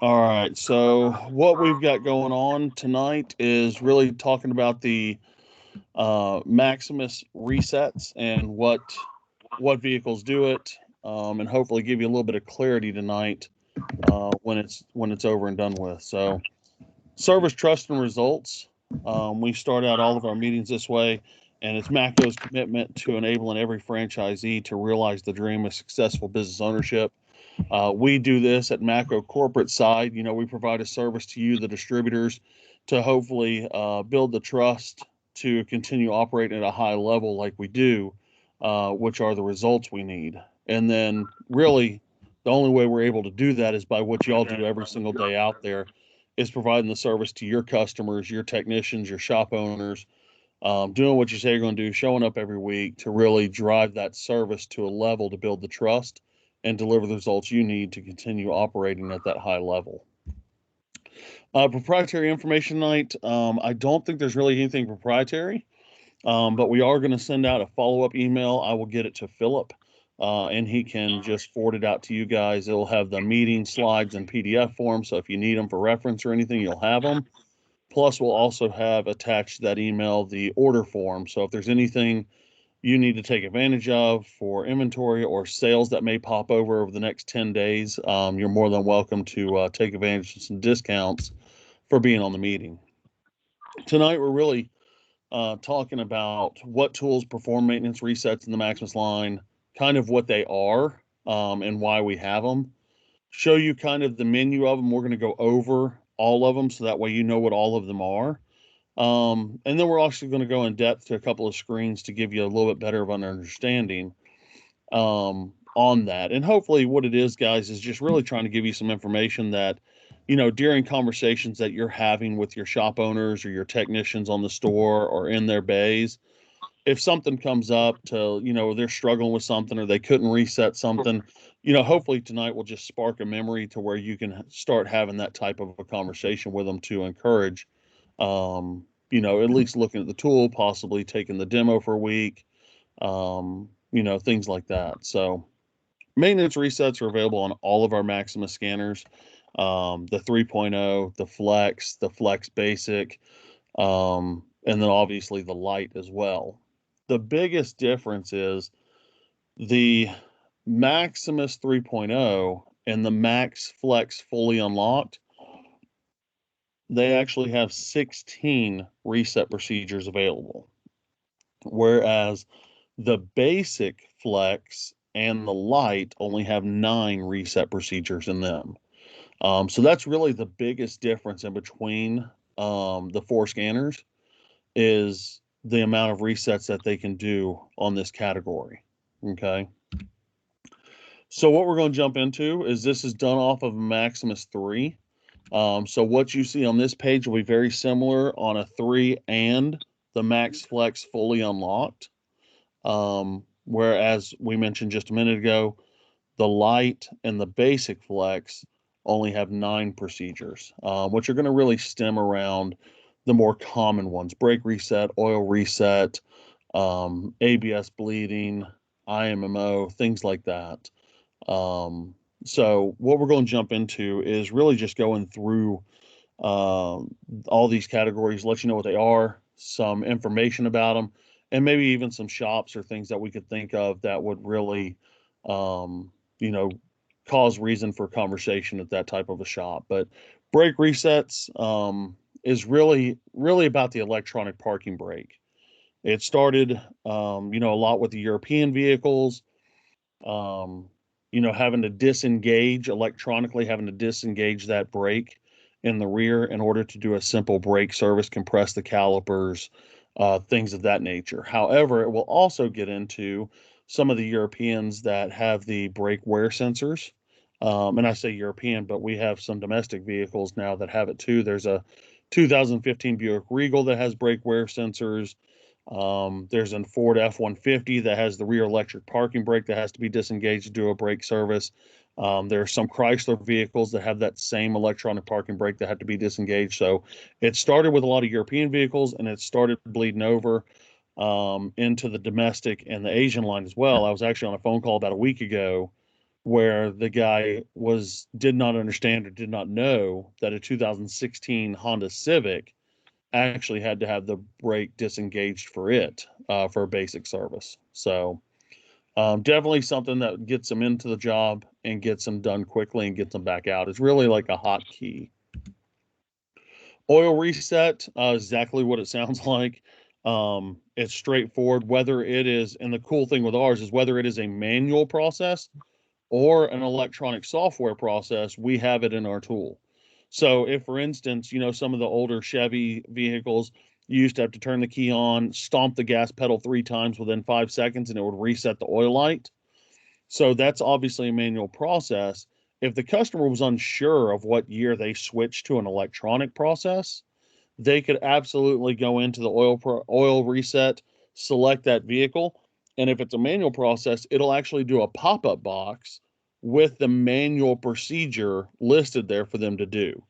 All right. So what we've got going on tonight is really talking about the Maximus resets and what vehicles do it, and hopefully give you a little bit of clarity tonight when it's over and done with. So service, trust, and results. We start out all of our meetings this way, and it's Matco's commitment to enabling every franchisee to realize the dream of successful business ownership. We do this at Matco corporate side. We provide a service to you, the distributors, to hopefully build the trust to continue operating at a high level like we do, which are the results we need. And then, really, the only way we're able to do that is by what y'all do every single day out there, is providing the service to your customers, your technicians, your shop owners, doing what you say you're going to do, showing up every week to really drive that service to a level to build the trust and deliver the results you need to continue operating at that high level. Proprietary information night. I don't think there's really anything proprietary, but we are going to send out a follow up email. I will get it to Philip, and he can just forward it out to you guys. It'll have the meeting slides and PDF form. So if you need them for reference or anything, you'll have them. Plus, we'll also have attached to that email the order form. So if there's anything you need to take advantage of for inventory or sales that may pop over the next 10 days, you're more than welcome to take advantage of some discounts for being on the meeting. Tonight, we're really talking about what tools perform maintenance resets in the Maximus line, kind of what they are, and why we have them. Show you kind of the menu of them. We're going to go over all of them so that way you know what all of them are. And then we're also going to go in depth to a couple of screens to give you a little bit better of an understanding on that. And hopefully, what it is, guys, is just really trying to give you some information that, during conversations that you're having with your shop owners or your technicians on the store or in their bays, if something comes up to, they're struggling with something or they couldn't reset something, hopefully tonight will just spark a memory to where you can start having that type of a conversation with them to encourage at least looking at the tool, possibly taking the demo for a week, things like that. So maintenance resets are available on all of our Maximus scanners, the 3.0, the Flex Basic, and then obviously the Light as well. The biggest difference is the Maximus 3.0 and the Max Flex fully unlocked, they actually have 16 reset procedures available. Whereas the basic Flex and the Light only have 9 reset procedures in them. So that's really the biggest difference in between the four scanners is the amount of resets that they can do on this category. Okay. So what we're going to jump into is this is done off of Maximus 3. So what you see on this page will be very similar on a 3 and the Max Flex fully unlocked. Whereas we mentioned just a minute ago, the Light and the Basic Flex only have 9 procedures, which are going to really stem around the more common ones: brake reset, oil reset, ABS bleeding, IMMO, things like that. So what we're going to jump into is really just going through all these categories, let you know what they are, some information about them, and maybe even some shops or things that we could think of that would really, um, you know, cause reason for conversation at that type of a shop. But brake resets is really about the electronic parking brake. It started, a lot with the European vehicles, um, having to disengage electronically, having to disengage that brake in the rear in order to do a simple brake service, compress the calipers, things of that nature. However, it will also get into some of the Europeans that have the brake wear sensors. And I say European, but we have some domestic vehicles now that have it too. There's a 2015 Buick Regal that has brake wear sensors. There's a Ford F-150 that has the rear electric parking brake that has to be disengaged to do a brake service. There are some Chrysler vehicles that have that same electronic parking brake that have to be disengaged. So it started with a lot of European vehicles and it started bleeding over into the domestic and the Asian line as well. I was actually on a phone call about a week ago where the guy did not understand or did not know that a 2016 Honda Civic actually had to have the brake disengaged for it for a basic service. So definitely something that gets them into the job and gets them done quickly and gets them back out. It's really like a hotkey. Oil reset, exactly what it sounds like. It's straightforward. Whether it is, and the cool thing with ours is whether it is a manual process or an electronic software process, we have it in our tool. So if, for instance, some of the older Chevy vehicles, you used to have to turn the key on, stomp the gas pedal 3 times within 5 seconds, and it would reset the oil light. So that's obviously a manual process. If the customer was unsure of what year they switched to an electronic process, they could absolutely go into the oil reset, select that vehicle, and if it's a manual process, it'll actually do a pop-up box with the manual procedure listed there for them to do.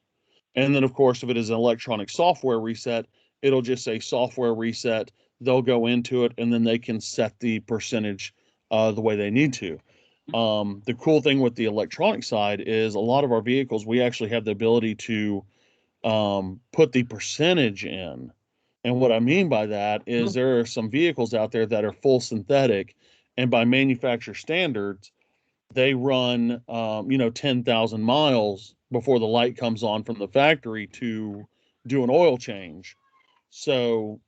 And then, of course, if it is an electronic software reset, it'll just say software reset. They'll go into it, and then they can set the percentage the way they need to. The cool thing with the electronic side is a lot of our vehicles, we actually have the ability to put the percentage in. And what I mean by that is there are some vehicles out there that are full synthetic, and by manufacturer standards, they run 10,000 miles before the light comes on from the factory to do an oil change. So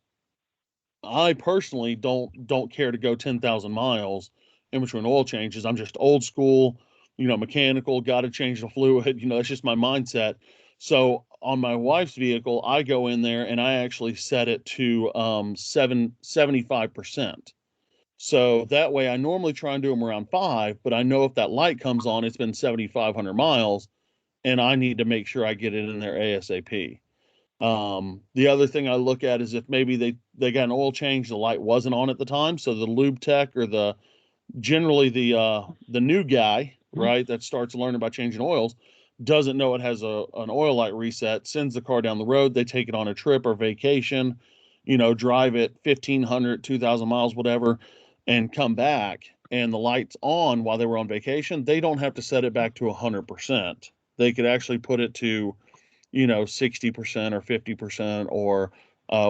I personally don't care to go 10,000 miles in between oil changes. I'm just old school, mechanical, got to change the fluid. It's just my mindset. So on my wife's vehicle, I go in there and I actually set it to 75%. So that way I normally try and do them around 5, but I know if that light comes on, it's been 7,500 miles and I need to make sure I get it in there ASAP. The other thing I look at is if maybe they got an oil change, the light wasn't on at the time, so the lube tech or generally the new guy, right, that starts learning about changing oils, doesn't know it has an oil light reset, sends the car down the road, they take it on a trip or vacation, drive it 1,500, 2,000 miles, whatever, and come back and the light's on while they were on vacation, they don't have to set it back to 100%. They could actually put it to 60% or 50% or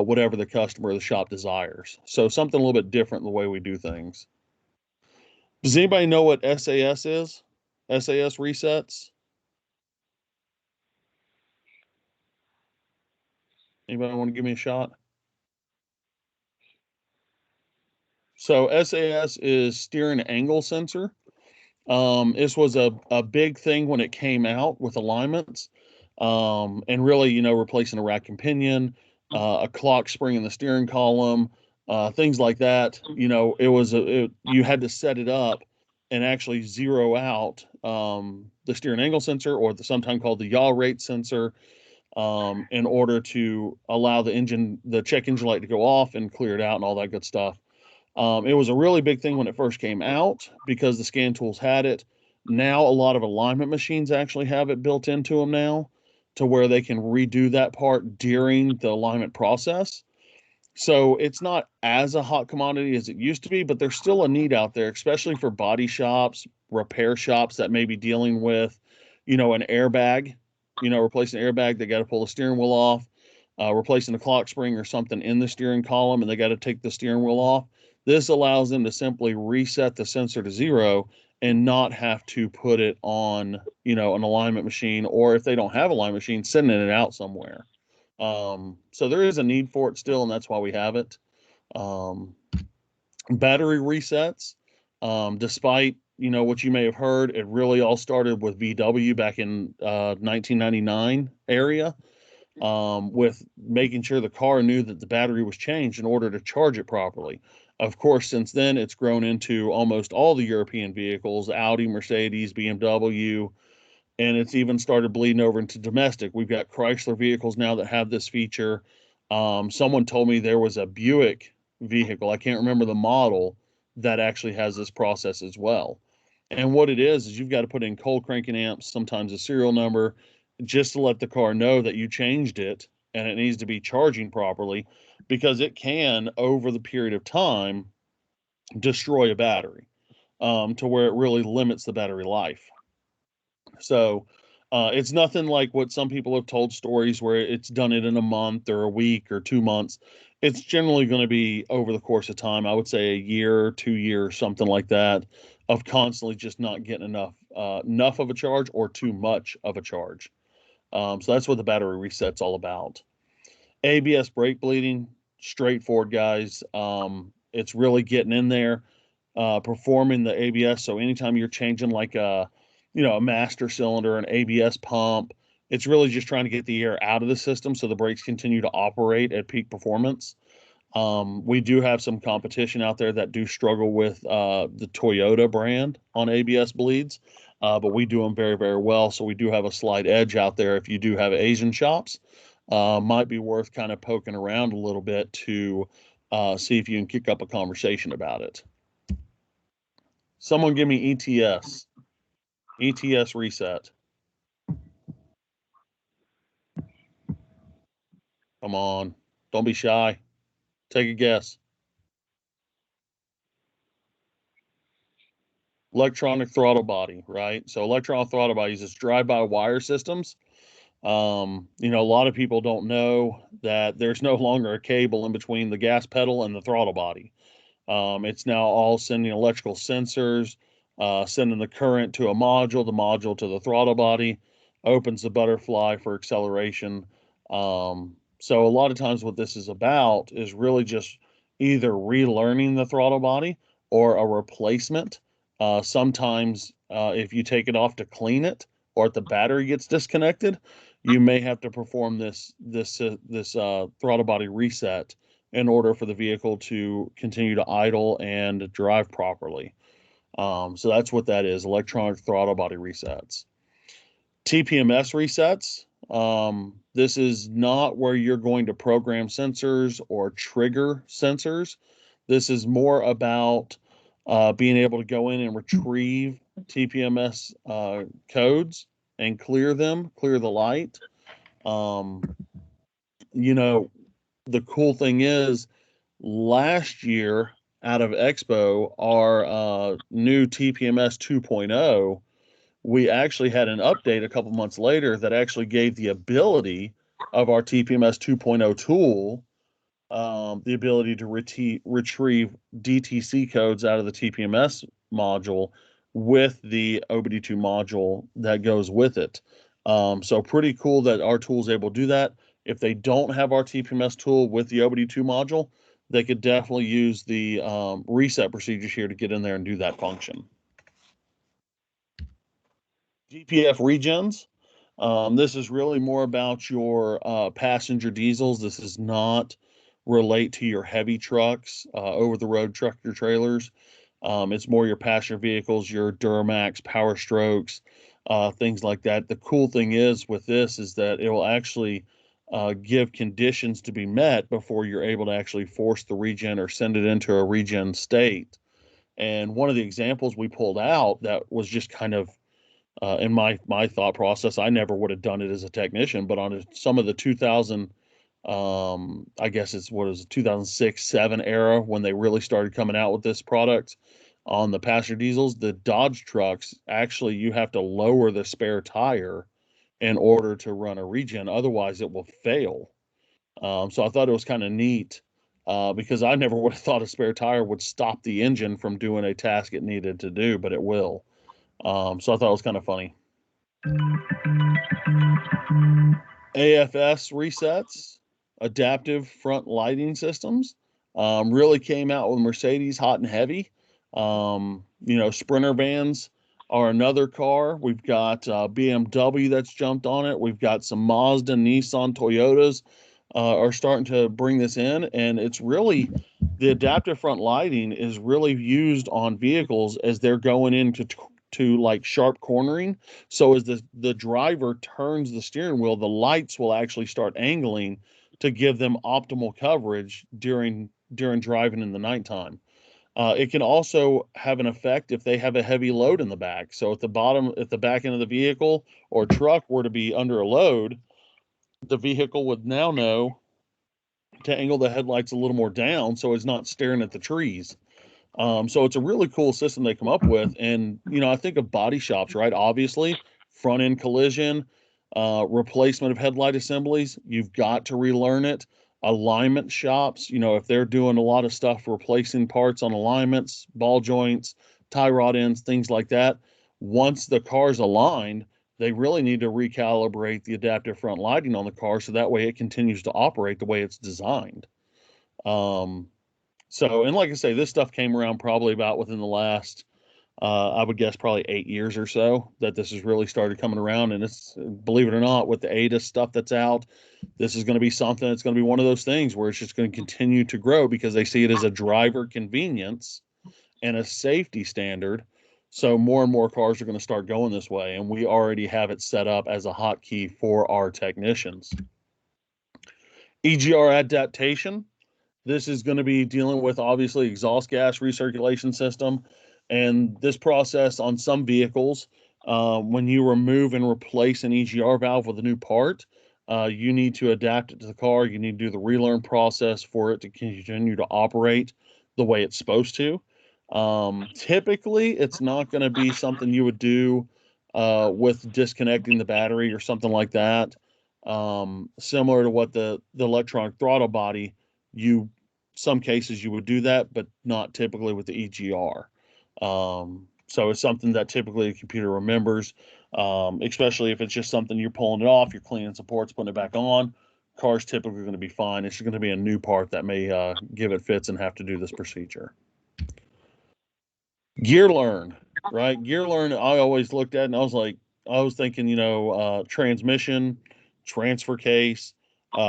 whatever the customer or the shop desires. So something a little bit different in the way we do things. Does anybody know what SAS is? SAS resets? Anybody want to give me a shot? So SAS is steering angle sensor. This was a big thing when it came out with alignments, and really, replacing a rack and pinion, a clock spring in the steering column, things like that. You had to set it up and actually zero out the steering angle sensor, or sometimes called the yaw rate sensor, in order to allow the check engine light to go off and clear it out and all that good stuff. It was a really big thing when it first came out because the scan tools had it. Now, a lot of alignment machines actually have it built into them now to where they can redo that part during the alignment process. So it's not as a hot commodity as it used to be, but there's still a need out there, especially for body shops, repair shops that may be dealing with, an airbag, replacing an airbag. They got to pull the steering wheel off, replacing the clock spring or something in the steering column, and they got to take the steering wheel off. This allows them to simply reset the sensor to zero and not have to put it on, an alignment machine, or if they don't have a alignment machine, sending it out somewhere. So there is a need for it still, and that's why we have it. Um, Battery resets, despite what you may have heard, it really all started with VW back in 1999 area, with making sure the car knew that the battery was changed in order to charge it properly. Of course, since then it's grown into almost all the European vehicles: Audi, Mercedes, BMW, and it's even started bleeding over into domestic. We've got Chrysler vehicles now that have this feature. Someone told me there was a Buick vehicle, I can't remember the model, that actually has this process as well. And what it is you've got to put in cold cranking amps, sometimes a serial number, just to let the car know that you changed it and it needs to be charging properly, because it can, over the period of time, destroy a battery. to where it really limits the battery life. So it's nothing like what some people have told stories where it's done it in a month or a week or 2 months. It's generally going to be over the course of time. I would say a year, 2 years, something like that, of constantly just not getting enough of a charge or too much of a charge. So that's what the battery reset's all about. ABS brake bleeding, straightforward, guys. It's really getting in there, performing the ABS. So anytime you're changing like a master cylinder, an ABS pump, it's really just trying to get the air out of the system so the brakes continue to operate at peak performance. We do have some competition out there that do struggle with the Toyota brand on ABS bleeds, but we do them very, very well. So we do have a slight edge out there. If you do have Asian shops, might be worth kind of poking around a little bit to see if you can kick up a conversation about it. Someone give me ETS reset. Come on, don't be shy. Take a guess. Electronic throttle body, right? So electronic throttle body uses drive-by-wire systems. A lot of people don't know that there's no longer a cable in between the gas pedal and the throttle body. It's now all sending electrical sensors, sending the current to a module, the module to the throttle body, opens the butterfly for acceleration. So a lot of times what this is about is really just either relearning the throttle body or a replacement. Sometimes if you take it off to clean it or if the battery gets disconnected, you may have to perform this throttle body reset in order for the vehicle to continue to idle and drive properly. So that's what that is, electronic throttle body resets. TPMS resets. This is not where you're going to program sensors or trigger sensors. This is more about being able to go in and retrieve TPMS codes and clear the light. Um, the cool thing is, last year out of Expo, our new TPMS 2.0, we actually had an update a couple months later that actually gave the ability of our TPMS 2.0 tool the ability to retrieve DTC codes out of the TPMS module with the OBD2 module that goes with it. So pretty cool that our tool is able to do that. If they don't have our TPMS tool with the OBD2 module, they could definitely use the reset procedures here to get in there and do that function. GPF regens. This is really more about your passenger diesels. This does not relate to your heavy trucks, over-the-road tractor trailers. It's more your passenger vehicles, your Duramax, Power Strokes, things like that. The cool thing is with this is that it will actually give conditions to be met before you're able to actually force the regen or send it into a regen state. And one of the examples we pulled out that was just kind of in my thought process, I never would have done it as a technician, but on some of the 2000, I guess it's what is it, 2006, 7 era when they really started coming out with this product on the passenger diesels, the Dodge trucks, actually you have to lower the spare tire in order to run a regen. Otherwise it will fail. So I thought it was kind of neat because I never would have thought a spare tire would stop the engine from doing a task it needed to do, but it will. So I thought it was kind of funny. AFS resets, adaptive front lighting systems, really came out with Mercedes hot and heavy. Sprinter vans are another car. We've got BMW that's jumped on it. We've got some Mazda, Nissan, Toyotas are starting to bring this in, and it's really the adaptive front lighting is really used on vehicles as they're going into to like sharp cornering. So as the driver turns the steering wheel, the lights will actually start angling to give them optimal coverage during driving in the nighttime. It can also have an effect if they have a heavy load in the back. So if the back end of the vehicle or truck were to be under a load, the vehicle would now know to angle the headlights a little more down so it's not staring at the trees. So it's a really cool system they come up with. And, I think of body shops, right? Obviously, front end collision, replacement of headlight assemblies, you've got to relearn it. Alignment shops, if they're doing a lot of stuff replacing parts on alignments, ball joints, tie rod ends, things like that, once the car's aligned, they really need to recalibrate the adaptive front lighting on the car so that way it continues to operate the way it's designed. Um, and like I say, this stuff came around probably about within the last, I would guess, probably 8 years or so that this has really started coming around. And it's, believe it or not, with the ADAS stuff that's out, this is going to be something that's going to be one of those things where it's just going to continue to grow because they see it as a driver convenience and a safety standard. So more and more cars are going to start going this way. And we already have it set up as a hotkey for our technicians. EGR adaptation. This is going to be dealing with obviously exhaust gas recirculation system. And this process on some vehicles, when you remove and replace an EGR valve with a new part, you need to adapt it to the car. You need to do the relearn process for it to continue to operate the way it's supposed to. Typically, it's not going to be something you would do with disconnecting the battery or something like that. Similar to what the electronic throttle body, you some cases you would do that, but not typically with the EGR. So it's something that typically a computer remembers, especially if it's just something you're pulling it off, you're cleaning supports, putting it back on. Car's typically going to be fine. It's just going to be a new part that may give it fits and have to do this procedure. Gear learn, right? Gear learn, I always looked at and I was thinking, transmission, transfer case,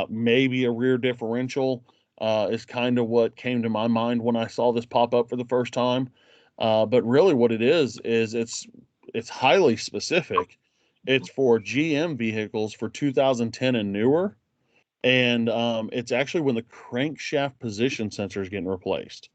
maybe a rear differential is kind of what came to my mind when I saw this pop up for the first time. But really, what it is it's highly specific. It's for GM vehicles for 2010 and newer, and it's actually when the crankshaft position sensor is getting replaced.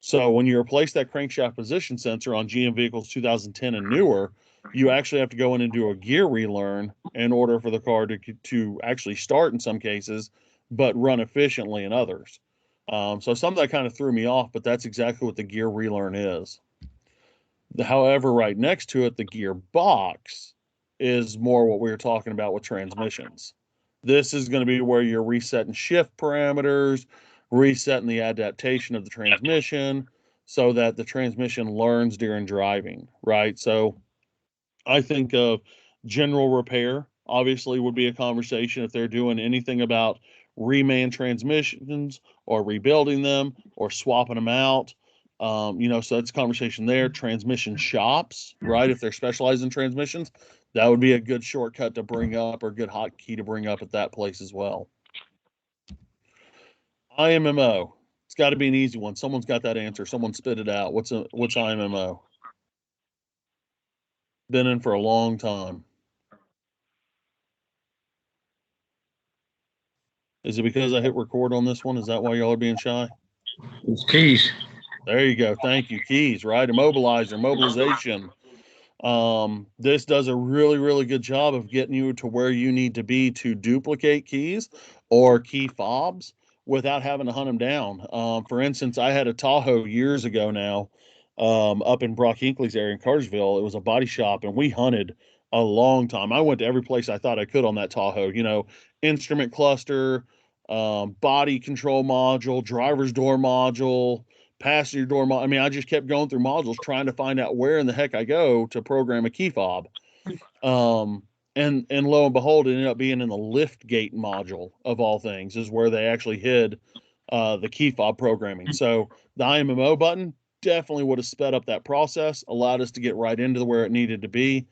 So when you replace that crankshaft position sensor on GM vehicles 2010 and newer, you actually have to go in and do a gear relearn in order for the car to actually start in some cases, but run efficiently in others. So some of that kind of threw me off, but that's exactly what the gear relearn is. However, right next to it, the gearbox is more what we were talking about with transmissions. This is going to be where you're resetting shift parameters, resetting the adaptation of the transmission so that the transmission learns during driving, right? So I think of general repair, obviously, would be a conversation if they're doing anything about reman transmissions or rebuilding them or swapping them out. So it's a conversation there. Transmission shops, right? If they're specialized in transmissions, that would be a good shortcut to bring up or good hotkey to bring up at that place as well. IMMO. It's got to be an easy one. Someone's got that answer. Someone spit it out. What's IMMO? Been in for a long time. Is it because I hit record on this one? Is that why y'all are being shy? It's keys. There you go. Thank you. Keys, right? Immobilizer, mobilization. This does a really, really good job of getting you to where you need to be to duplicate keys or key fobs without having to hunt them down. For instance, I had a Tahoe years ago now, up in Brock Hinckley's area in Cartersville. It was a body shop, and we hunted a long time. I went to every place I thought I could on that Tahoe. Instrument cluster, body control module, driver's door module, passenger door I mean, I just kept going through modules trying to find out where in the heck I go to program a key fob. Um, and lo and behold, it ended up being in the lift gate module of all things is where they actually hid the key fob programming. So the IMMO button definitely would have sped up that process, allowed us to get right into where it needed to be,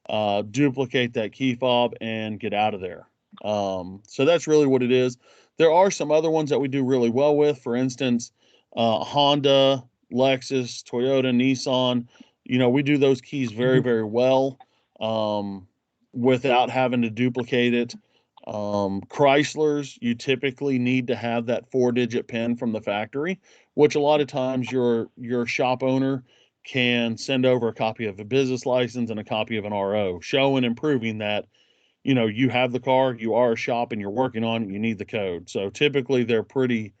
duplicate that key fob, and get out of there. So that's really what it is. There are some other ones that we do really well with. For instance, Honda, Lexus, Toyota, Nissan. We do those keys very, very well without having to duplicate it. Chryslers, you typically need to have that 4-digit pin from the factory, which a lot of times your shop owner can send over a copy of a business license and a copy of an RO, showing and proving that you have the car, you are a shop, and you're working on it. You need the code. So typically they're pretty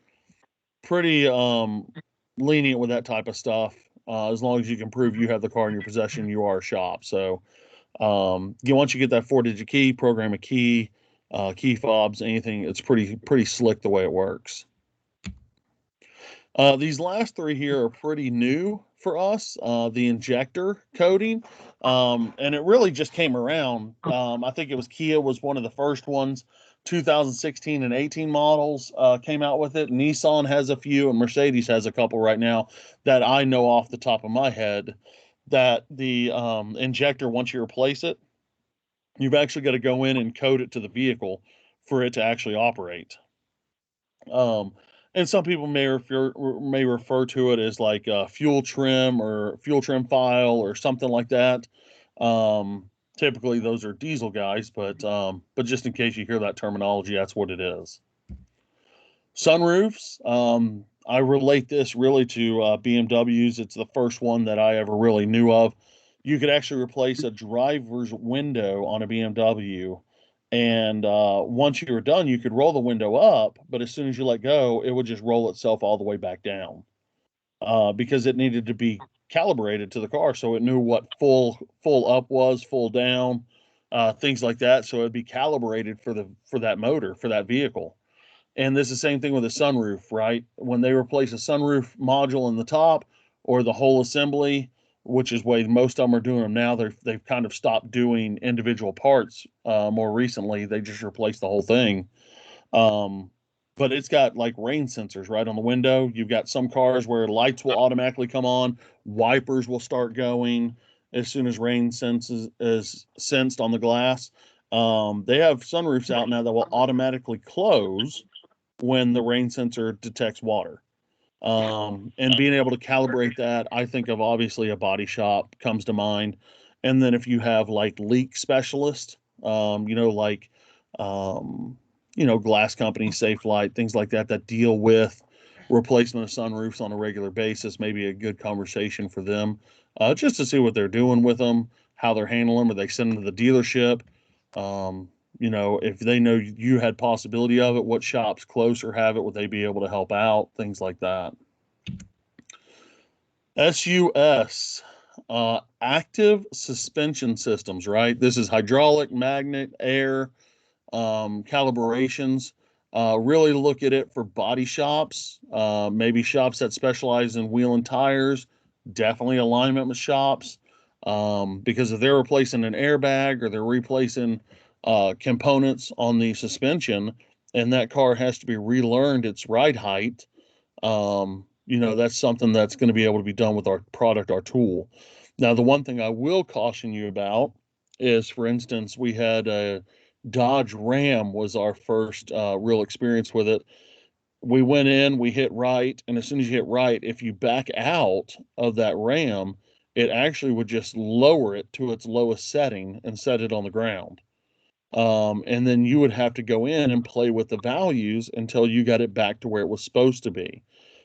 lenient with that type of stuff. As long as you can prove you have the car in your possession, you are a shop. So once you get that 4-digit key, program a key, key fobs, anything, it's pretty slick the way it works. These last three here are pretty new for us. The injector coating, and it really just came around. I think it was Kia was one of the first ones. 2016 and 18 models came out with it. Nissan has a few, and Mercedes has a couple right now that I know off the top of my head. That the injector, once you replace it, you've actually got to go in and code it to the vehicle for it to actually operate. And some people may refer to it as like a fuel trim or fuel trim file or something like that. Typically, those are diesel guys, but just in case you hear that terminology, that's what it is. Sunroofs. I relate this really to BMWs. It's the first one that I ever really knew of. You could actually replace a driver's window on a BMW, and once you were done, you could roll the window up, but as soon as you let go, it would just roll itself all the way back down because it needed to be calibrated to the car, so it knew what full up was, full down, things like that. So it'd be calibrated for that motor for that vehicle. And this is the same thing with a sunroof, right? When they replace a sunroof module in the top or the whole assembly, which is way most of them are doing them now, they've kind of stopped doing individual parts more recently. They just replaced the whole thing. Um, but it's got like rain sensors right on the window. You've got some cars where lights will automatically come on, wipers will start going as soon as rain is sensed on the glass. They have sunroofs out now that will automatically close when the rain sensor detects water. And being able to calibrate that, I think of obviously a body shop comes to mind. And then if you have like leak specialist, like, glass company, Safe Light, things like that, that deal with replacement of sunroofs on a regular basis, maybe a good conversation for them, just to see what they're doing with them, how they're handling them. Are they sending them to the dealership? If they know you had possibility of it, what shops closer have it, would they be able to help out? Things like that. SUS, active suspension systems, right? This is hydraulic, magnet, air, calibrations. Really look at it for body shops, maybe shops that specialize in wheel and tires, definitely alignment with shops. Because if they're replacing an airbag or they're replacing components on the suspension and that car has to be relearned its ride height, that's something that's going to be able to be done with our product, our tool. Now, the one thing I will caution you about is, for instance, we had a Dodge Ram was our first real experience with it. We went in, we hit right, and as soon as you hit right, if you back out of that Ram, it actually would just lower it to its lowest setting and set it on the ground. And then you would have to go in and play with the values until you got it back to where it was supposed to be.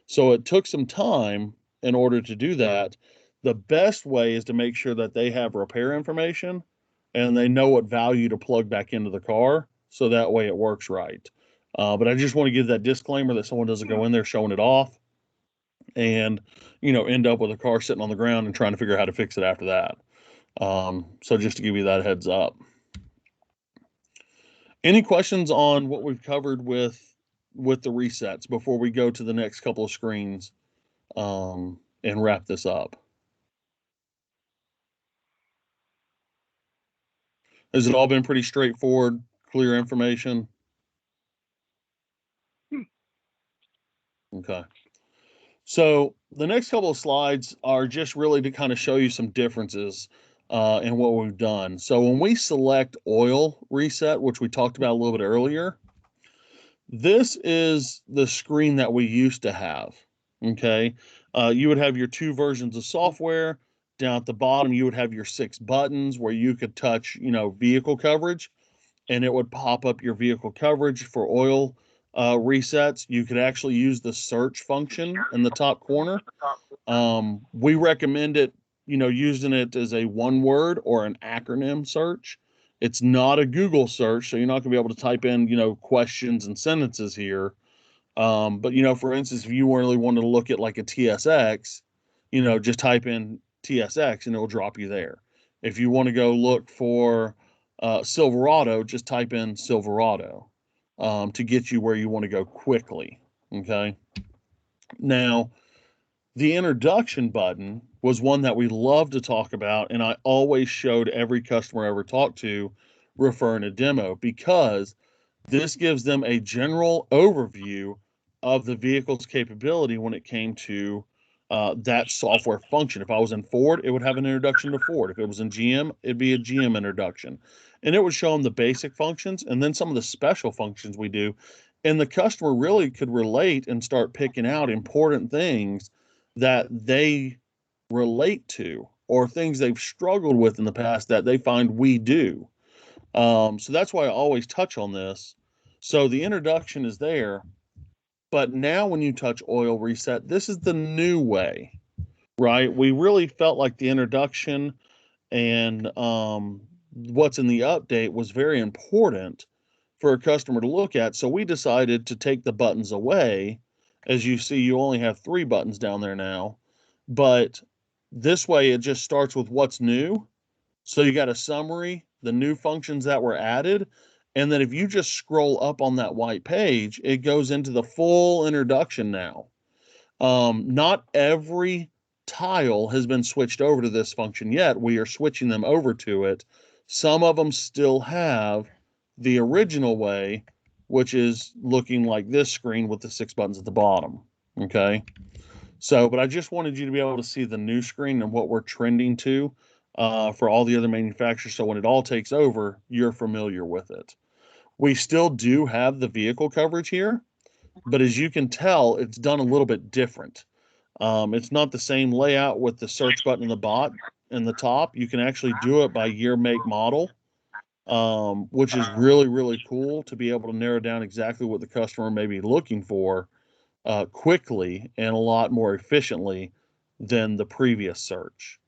So it took some time in order to do that. The best way is to make sure that they have repair information and they know what value to plug back into the car so that way it works right. But I just want to give that disclaimer that someone doesn't go in there showing it off and end up with a car sitting on the ground and trying to figure out how to fix it after that. So just to give you that heads up. Any questions on what we've covered with the resets before we go to the next couple of screens and wrap this up? Has it all been pretty straightforward, clear information? Okay. So the next couple of slides are just really to kind of show you some differences in what we've done. So when we select oil reset, which we talked about a little bit earlier, this is the screen that we used to have. Okay. You would have your two versions of software. Down at the bottom, you would have your 6 buttons where you could touch, vehicle coverage, and it would pop up your vehicle coverage for oil resets. You could actually use the search function in the top corner. We recommend it, using it as a one word or an acronym search. It's not a Google search, so you're not going to be able to type in, questions and sentences here. But for instance, if you really wanted to look at like a TSX, just type in TSX and it'll drop you there. If you want to go look for Silverado, just type in Silverado to get you where you want to go quickly. Okay. Now, the introduction button was one that we love to talk about, and I always showed every customer I ever talked to referring a demo because this gives them a general overview of the vehicle's capability when it came to that software function. If I was in Ford, it would have an introduction to Ford. If it was in GM, it'd be a GM introduction. And it would show them the basic functions and then some of the special functions we do. And the customer really could relate and start picking out important things that they relate to or things they've struggled with in the past that they find we do. So that's why I always touch on this. So the introduction is there, but now when you touch oil reset, this is the new way, right? We really felt like the introduction and what's in the update was very important for a customer to look at. So we decided to take the buttons away. As you see, you only have 3 buttons down there now, but this way it just starts with what's new. So you got a summary, the new functions that were added, and then if you just scroll up on that white page, it goes into the full introduction now. Not every tile has been switched over to this function yet. We are switching them over to it. Some of them still have the original way, which is looking like this screen with the 6 buttons at the bottom. Okay. So, but I just wanted you to be able to see the new screen and what we're trending to for all the other manufacturers. So when it all takes over, you're familiar with it. We still do have the vehicle coverage here, but as you can tell, it's done a little bit different. It's not the same layout with the search button in the bot in the top. You can actually do it by year, make, model, which is really, really cool to be able to narrow down exactly what the customer may be looking for quickly and a lot more efficiently than the previous search.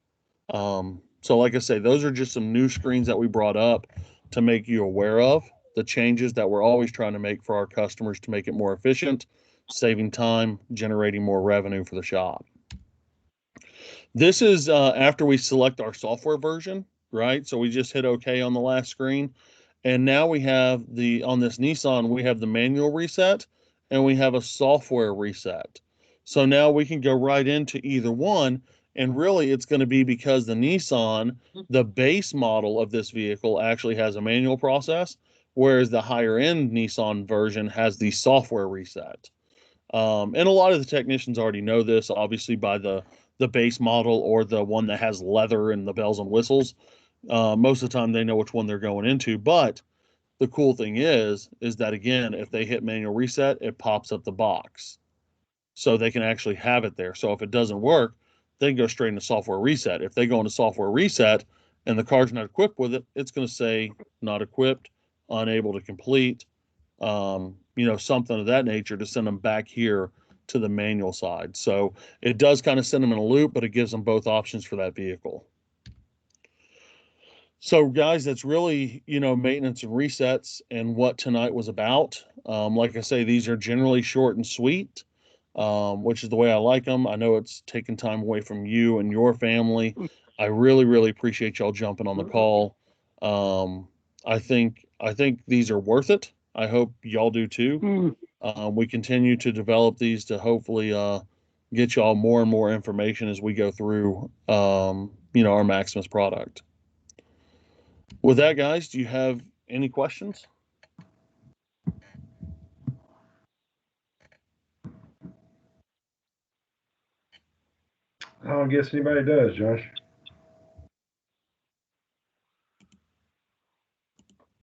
So like I say, those are just some new screens that we brought up to make you aware of the changes that we're always trying to make for our customers to make it more efficient, saving time, generating more revenue for the shop. This is after we select our software version, right? So we just hit OK on the last screen. And now we have on this Nissan, we have the manual reset and we have a software reset. So now we can go right into either one. And really, it's going to be because the Nissan, the base model of this vehicle actually has a manual process, whereas the higher end Nissan version has the software reset. And a lot of the technicians already know this, obviously, by the base model or the one that has leather and the bells and whistles. Most of the time, they know which one they're going into. But the cool thing is that again, if they hit manual reset, it pops up the box, so they can actually have it there. So if it doesn't work, they can go straight into software reset. If they go into software reset and the car's not equipped with it, it's going to say not equipped, unable to complete, something of that nature to send them back here to the manual side. So it does kind of send them in a loop, but it gives them both options for that vehicle. So guys, that's really, maintenance and resets and what tonight was about. Like I say, these are generally short and sweet, which is the way I like them. I know it's taken time away from you and your family. I really, really appreciate y'all jumping on the call. I think these are worth it. I hope y'all do too. We continue to develop these to hopefully get y'all more and more information as we go through, our Maximus product. With that, guys, do you have any questions? I don't guess anybody does, Josh.